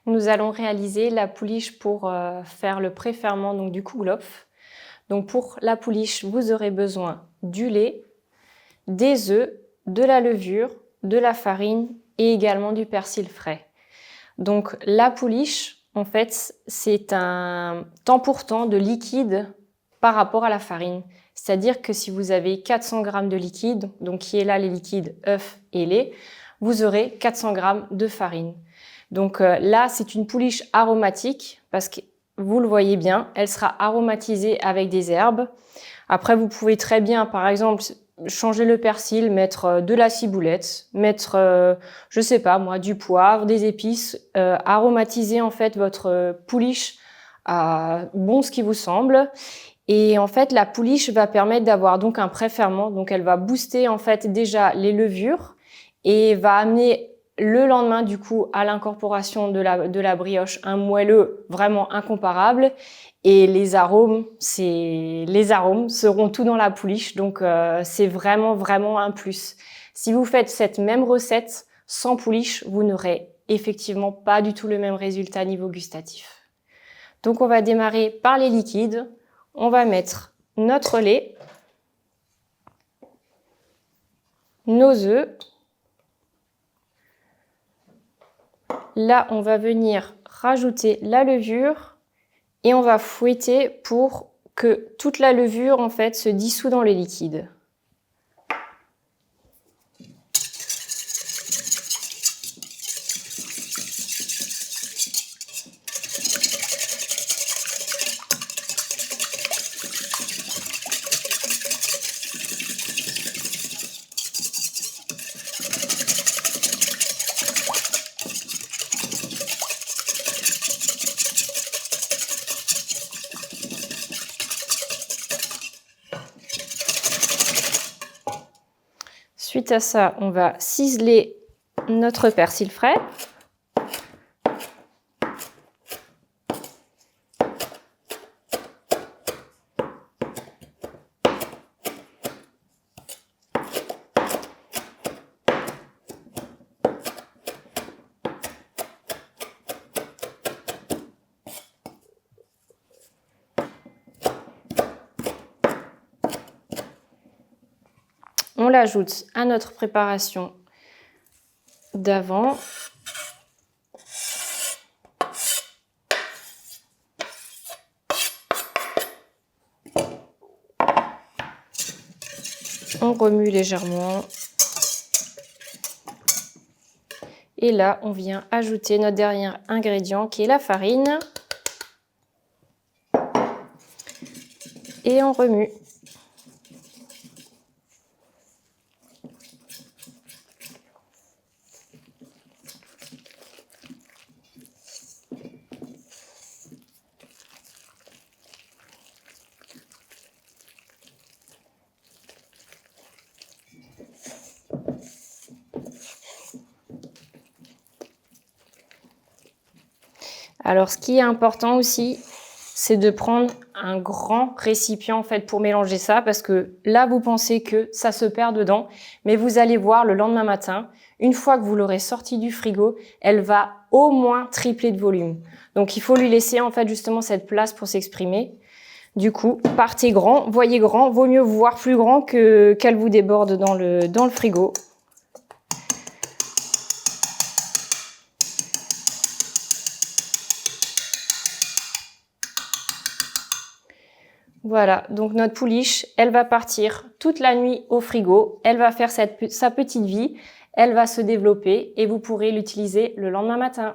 nous allons réaliser la pouliche pour faire le pré-ferment donc du kouglof. Donc pour la pouliche, vous aurez besoin du lait, des œufs, de la levure, de la farine et également du persil frais. Donc la pouliche, en fait, c'est un temps pour temps de liquide par rapport à la farine. C'est-à-dire que si vous avez 400 g de liquide, donc qui est là les liquides œufs et lait, vous aurez 400 g de farine. Donc là, c'est une pouliche aromatique parce que vous le voyez bien, elle sera aromatisée avec des herbes. Après, vous pouvez très bien, par exemple, changer le persil, mettre de la ciboulette, mettre, je sais pas moi, du poivre, des épices, aromatiser en fait votre pouliche à bon ce qui vous semble. Et en fait, la pouliche va permettre d'avoir donc un pré-ferment. Donc, elle va booster en fait déjà les levures et va amener le lendemain du coup à l'incorporation de la brioche un moelleux vraiment incomparable. Et les arômes seront tout dans la pouliche. Donc, c'est vraiment un plus. Si vous faites cette même recette sans pouliche, vous n'aurez effectivement pas du tout le même résultat niveau gustatif. Donc, on va démarrer par les liquides. On va mettre notre lait, nos œufs. Là, on va venir rajouter la levure et on va fouetter pour que toute la levure en fait se dissout dans le liquide. Suite à ça, on va ciseler notre persil frais. On l'ajoute à notre préparation d'avant. On remue légèrement. Et là, on vient ajouter notre dernier ingrédient qui est la farine. Et on remue. Alors, ce qui est important aussi, c'est de prendre un grand récipient en fait pour mélanger ça parce que là, vous pensez que ça se perd dedans, mais vous allez voir le lendemain matin, une fois que vous l'aurez sortie du frigo, elle va au moins tripler de volume. Donc, il faut lui laisser en fait justement cette place pour s'exprimer. Du coup, partez grand, voyez grand, vaut mieux voir plus grand qu'elle vous déborde dans le frigo. Voilà, donc notre pouliche, elle va partir toute la nuit au frigo, elle va faire sa petite vie, elle va se développer et vous pourrez l'utiliser le lendemain matin.